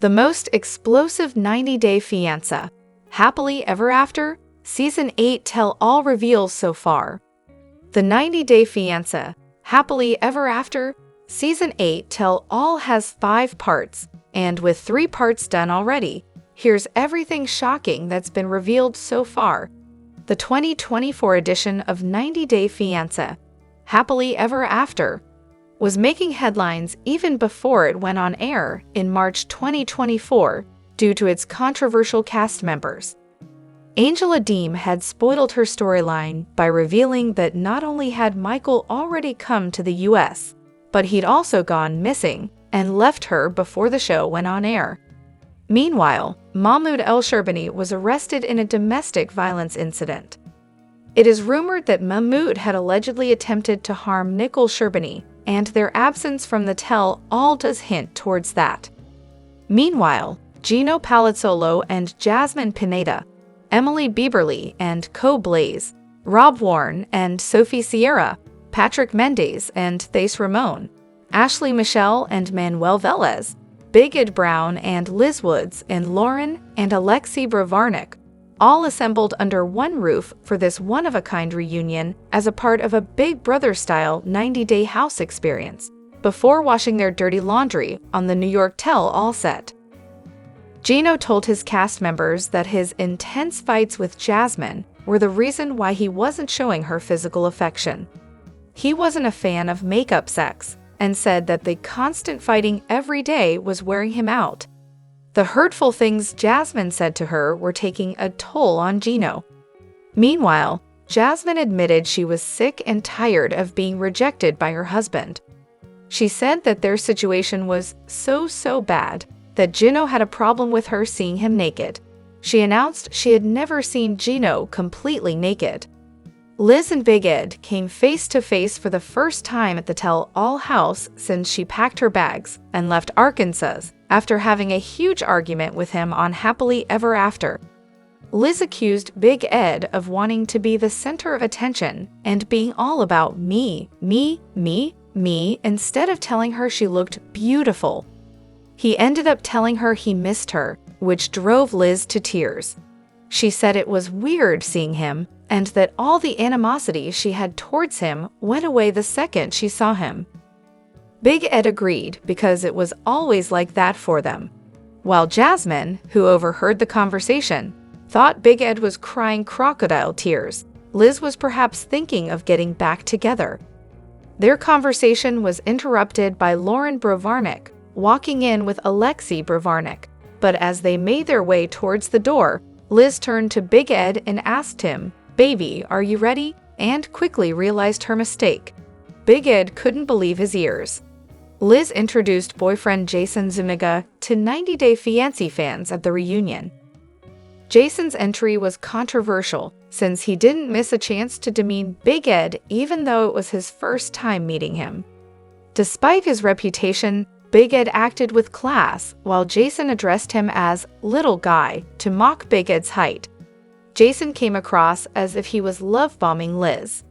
The most explosive 90-day fiancé. Happily Ever After? Season 8 tell-all reveals so far. The 90-day fiancé. Happily Ever After? Season 8 tell-all has 5 parts, and with 3 parts done already, here's everything shocking that's been revealed so far. The 2024 edition of 90-Day Fiancé, Happily Ever After, was making headlines even before it went on air in March 2024 due to its controversial cast members. Angela Deem had spoiled her storyline by revealing that not only had Michael already come to the US, but he'd also gone missing and left her before the show went on air. Meanwhile, Mahmoud El-Sherbini was arrested in a domestic violence incident. It is rumored that Mahmoud had allegedly attempted to harm Nicole Sherbini, and their absence from the tell-all does hint towards that. Meanwhile, Gino Palazzolo and Jasmine Pineda, Emily Bieberly and Co. Blaze, Rob Warren and Sophie Sierra, Patrick Mendes and Thaís Ramon, Ashley Michelle and Manuel Velez, Big Ed Brown and Liz Woods, and Lauren and Alexei Bravarnik, all assembled under one roof for this one-of-a-kind reunion as a part of a Big Brother-style 90-day house experience, before washing their dirty laundry on the New York tell-all set. Gino told his cast members that his intense fights with Jasmine were the reason why he wasn't showing her physical affection. He wasn't a fan of makeup sex, and said that the constant fighting every day was wearing him out. The hurtful things Jasmine said to her were taking a toll on Gino. Meanwhile, Jasmine admitted she was sick and tired of being rejected by her husband. She said that their situation was so bad that Gino had a problem with her seeing him naked. She announced she had never seen Gino completely naked. Liz and Big Ed came face to face for the first time at the tell-all house since she packed her bags and left Arkansas after having a huge argument with him on Happily Ever After. Liz accused Big Ed of wanting to be the center of attention and being all about me, instead of telling her she looked beautiful. He ended up telling her he missed her, which drove Liz to tears. She said it was weird seeing him, and that all the animosity she had towards him went away the second she saw him. Big Ed agreed because it was always like that for them. While Jasmine, who overheard the conversation, thought Big Ed was crying crocodile tears, Liz was perhaps thinking of getting back together. Their conversation was interrupted by Lauren Bravarnik walking in with Alexei Bravarnik, but as they made their way towards the door, Liz turned to Big Ed and asked him, "Baby, are you ready?" and quickly realized her mistake. Big Ed couldn't believe his ears. Liz introduced boyfriend Jason Zuniga to 90-Day Fiancé fans at the reunion. Jason's entry was controversial since he didn't miss a chance to demean Big Ed even though it was his first time meeting him. Despite his reputation, Big Ed acted with class while Jason addressed him as "little guy" to mock Big Ed's height. Jason came across as if he was love-bombing Liz.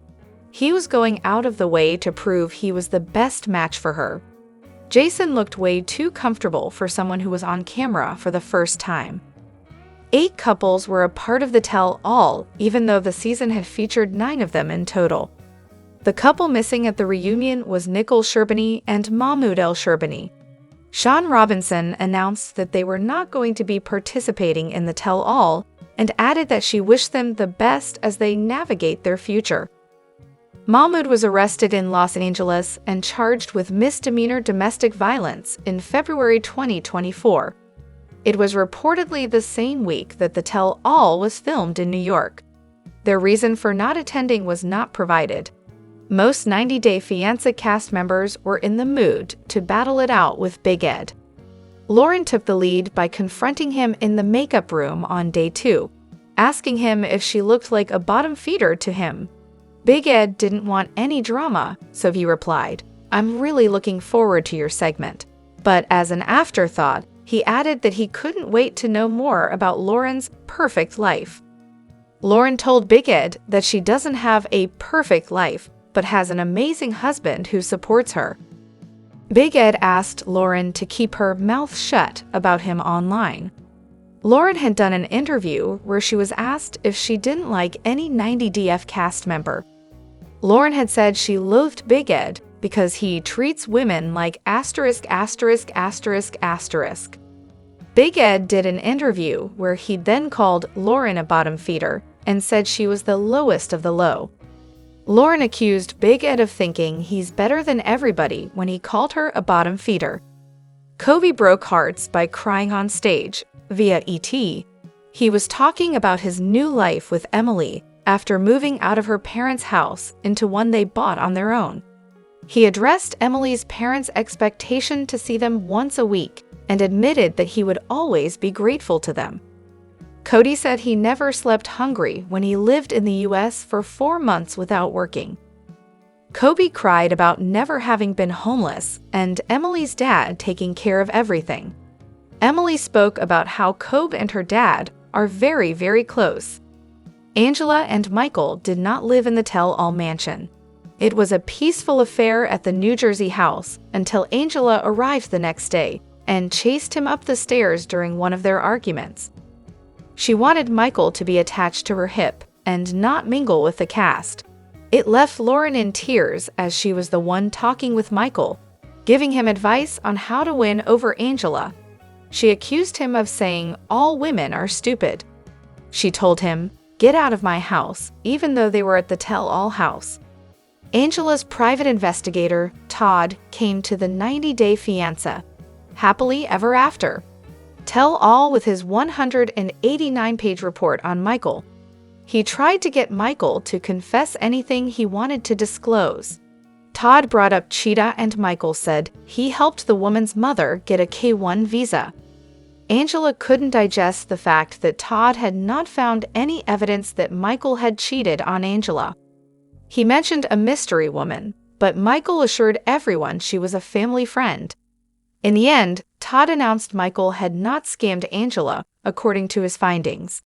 He was going out of the way to prove he was the best match for her. Jason looked way too comfortable for someone who was on camera for the first time. 8 couples were a part of the tell-all, even though the season had featured 9 of them in total. The couple missing at the reunion was Nicole Sherbini and Mahmoud El-Sherbini. Sean Robinson announced that they were not going to be participating in the tell-all and added that she wished them the best as they navigate their future. Mahmoud was arrested in Los Angeles and charged with misdemeanor domestic violence in February 2024. It was reportedly the same week that the tell-all was filmed in New York. Their reason for not attending was not provided. Most 90-Day Fiancé cast members were in the mood to battle it out with Big Ed. Lauren took the lead by confronting him in the makeup room on day 2, asking him if she looked like a bottom feeder to him. Big Ed didn't want any drama, so he replied, "I'm really looking forward to your segment." But as an afterthought, he added that he couldn't wait to know more about Lauren's perfect life. Lauren told Big Ed that she doesn't have a perfect life, but has an amazing husband who supports her. Big Ed asked Lauren to keep her mouth shut about him online. Lauren had done an interview where she was asked if she didn't like any 90DF cast member. Lauren had said she loathed Big Ed because he treats women like asterisk asterisk asterisk asterisk. Big Ed did an interview where he then called Lauren a bottom feeder and said she was the lowest of the low. Lauren accused Big Ed of thinking he's better than everybody when he called her a bottom feeder. Kobe broke hearts by crying on stage via ET. He was talking about his new life with Emily after moving out of her parents' house into one they bought on their own. He addressed Emily's parents' expectation to see them once a week and admitted that he would always be grateful to them. Cody said he never slept hungry when he lived in the US for 4 months without working. Kobe cried about never having been homeless and Emily's dad taking care of everything. Emily spoke about how Kobe and her dad are very, very close. Angela and Michael did not live in the tell-all mansion. It was a peaceful affair at the New Jersey house until Angela arrived the next day and chased him up the stairs during one of their arguments. She wanted Michael to be attached to her hip and not mingle with the cast. It left Lauren in tears as she was the one talking with Michael, giving him advice on how to win over Angela. She accused him of saying all women are stupid. She told him, "Get out of my house," even though they were at the tell-all house. Angela's private investigator, Todd, came to the 90-day fiancé, happily ever after. Tell all with his 189-page report on Michael. He tried to get Michael to confess anything he wanted to disclose. Todd brought up Cheetah and Michael said he helped the woman's mother get a K-1 visa. Angela couldn't digest the fact that Todd had not found any evidence that Michael had cheated on Angela. He mentioned a mystery woman, but Michael assured everyone she was a family friend. In the end, Todd announced Michael had not scammed Angela, according to his findings.